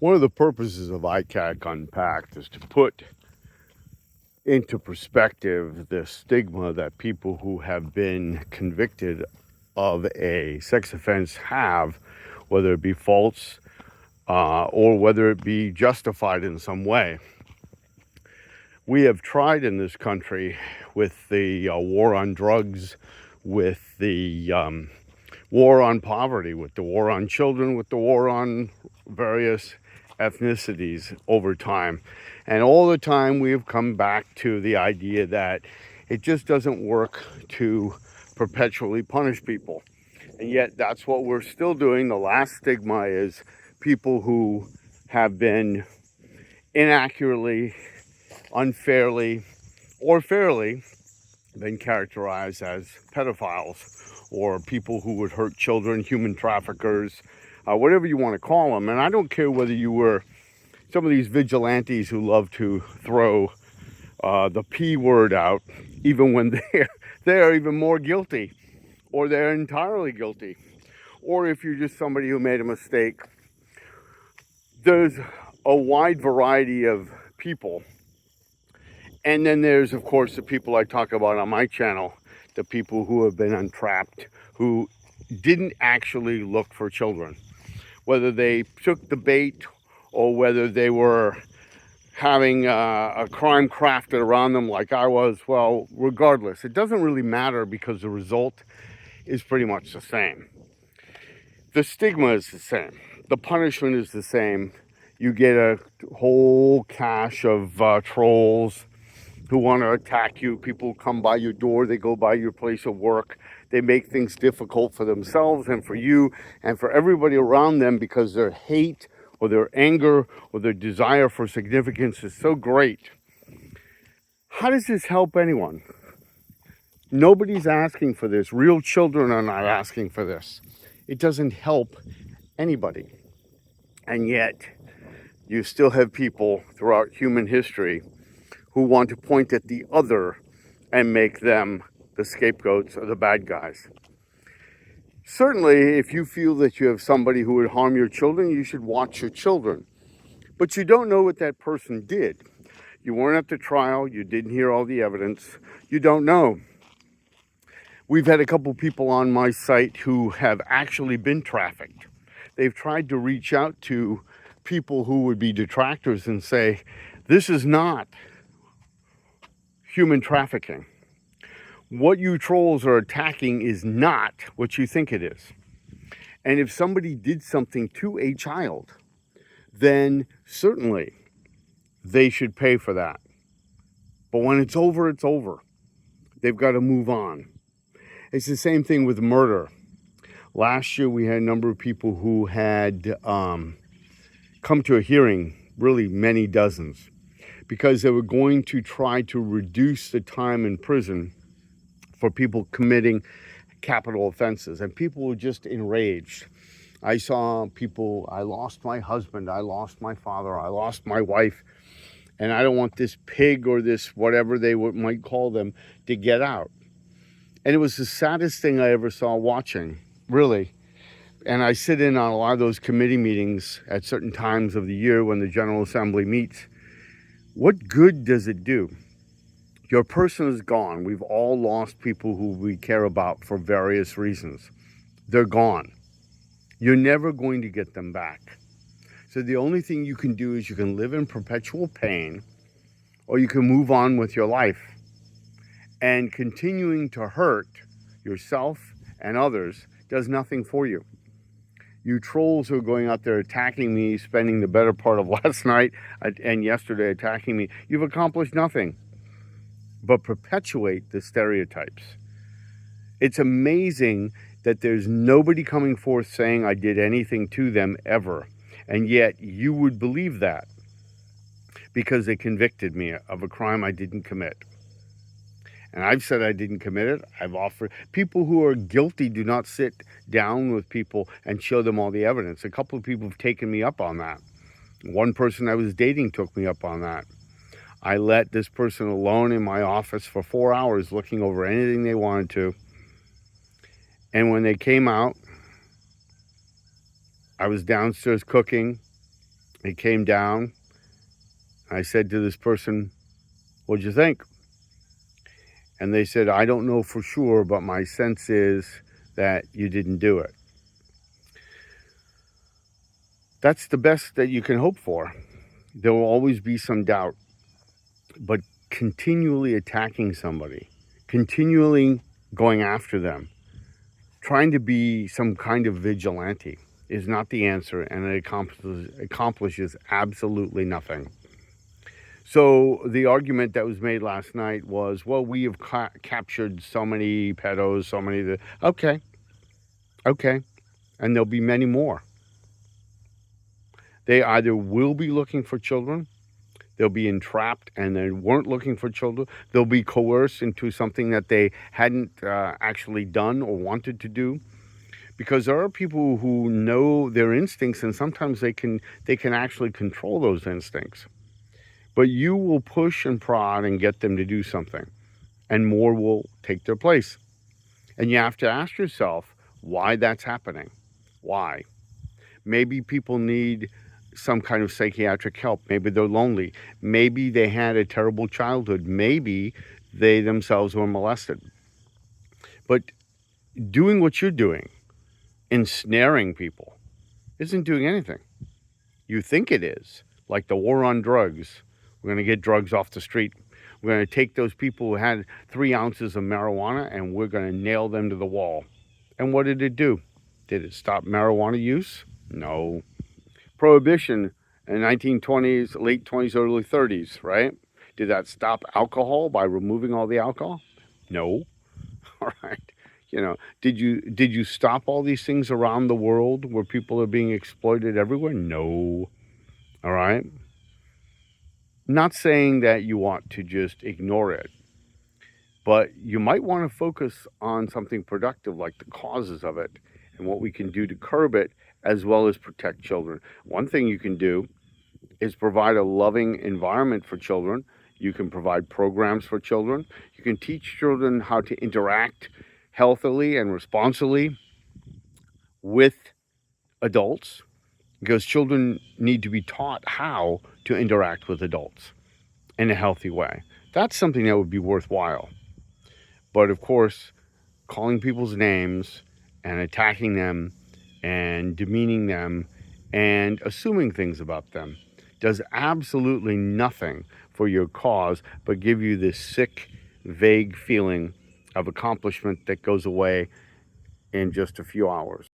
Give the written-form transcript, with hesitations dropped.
One of the purposes of ICAC Unpacked is to put into perspective the stigma that people who have been convicted of a sex offense have, whether it be false or whether it be justified in some way. We have tried in this country with the war on drugs, with the war on poverty, with the war on children, with the war on various ethnicities over time. And all the time we have come back to the idea that it just doesn't work to perpetually punish people. And yet that's what we're still doing. The last stigma is people who have been inaccurately, unfairly, or fairly been characterized as pedophiles or people who would hurt children, human traffickers, whatever you want to call them. And I don't care whether you were some of these vigilantes who love to throw the P word out, even when they're even more guilty, or they're entirely guilty, or if you're just somebody who made a mistake. There's a wide variety of people. And then there's, of course, the people I talk about on my channel, the people who have been entrapped, who didn't actually look for children. Whether they took the bait or whether they were having a crime crafted around them like I was, well, regardless, it doesn't really matter because the result is pretty much the same. The stigma is the same. The punishment is the same. You get a whole cache of trolls who want to attack you. People come by your door, they go by your place of work, they make things difficult for themselves and for you and for everybody around them because their hate or their anger or their desire for significance is so great. How does this help anyone? Nobody's asking for this. Real children are not asking for this. It doesn't help anybody. And yet, you still have people throughout human history who want to point at the other and make them the scapegoats or the bad guys. Certainly, if you feel that you have somebody who would harm your children, you should watch your children. But you don't know what that person did. You weren't at the trial. You didn't hear all the evidence. You don't know. We've had a couple people on my site who have actually been trafficked. They've tried to reach out to people who would be detractors and say, this is not human trafficking. What you trolls are attacking is not what you think it is. And if somebody did something to a child, then certainly they should pay for that. But when it's over, it's over. They've got to move on. It's the same thing with murder. Last year, we had a number of people who had come to a hearing, really many dozens, because they were going to try to reduce the time in prison for people committing capital offenses. And people were just enraged. I saw people, I lost my husband, I lost my father, I lost my wife, and I don't want this pig or this whatever they might call them to get out. And it was the saddest thing I ever saw watching, really. And I sit in on a lot of those committee meetings at certain times of the year when the General Assembly meets. What good does it do? Your person is gone. We've all lost people who we care about for various reasons. They're gone. You're never going to get them back. So the only thing you can do is you can live in perpetual pain, or you can move on with your life. And continuing to hurt yourself and others does nothing for you. You trolls who are going out there attacking me, spending the better part of last night and yesterday attacking me, you've accomplished nothing but perpetuate the stereotypes. It's amazing that there's nobody coming forth saying I did anything to them ever. And yet you would believe that because they convicted me of a crime I didn't commit. And I've said I didn't commit it. I've offered. People who are guilty do not sit down with people and show them all the evidence. A couple of people have taken me up on that. One person I was dating took me up on that. I let this person alone in my office for 4 hours looking over anything they wanted to. And when they came out, I was downstairs cooking. It came down. I said to this person, "What'd you think?" And they said, "I don't know for sure, but my sense is that you didn't do it." That's the best that you can hope for. There will always be some doubt, but continually attacking somebody, continually going after them, trying to be some kind of vigilante is not the answer, and it accomplishes absolutely nothing. So the argument that was made last night was, well, we have captured so many pedos, so many. Okay, and there'll be many more. They either will be looking for children, they'll be entrapped and they weren't looking for children, they'll be coerced into something that they hadn't actually done or wanted to do. Because there are people who know their instincts, and sometimes they can actually control those instincts. But you will push and prod and get them to do something, and more will take their place. And you have to ask yourself why that's happening. Why? Maybe people need some kind of psychiatric help. Maybe they're lonely. Maybe they had a terrible childhood. Maybe they themselves were molested. But doing what you're doing, ensnaring people, isn't doing anything. You think it is, like the war on drugs. We're going to get drugs off the street. We're going to take those people who had 3 ounces of marijuana and we're going to nail them to the wall. And what did it do? Did it stop marijuana use? No. Prohibition in the 1920s, late 20s, early 30s, right? Did that stop alcohol by removing all the alcohol? No. All right. Did you stop all these things around the world where people are being exploited everywhere? No. All right. Not saying that you want to just ignore it, but you might want to focus on something productive like the causes of it and what we can do to curb it, as well as protect children. One thing you can do is provide a loving environment for children. You can provide programs for children. You can teach children how to interact healthily and responsibly with adults, because children need to be taught how to interact with adults in a healthy way. That's something that would be worthwhile. But of course, calling people's names and attacking them and demeaning them and assuming things about them does absolutely nothing for your cause but give you this sick, vague feeling of accomplishment that goes away in just a few hours.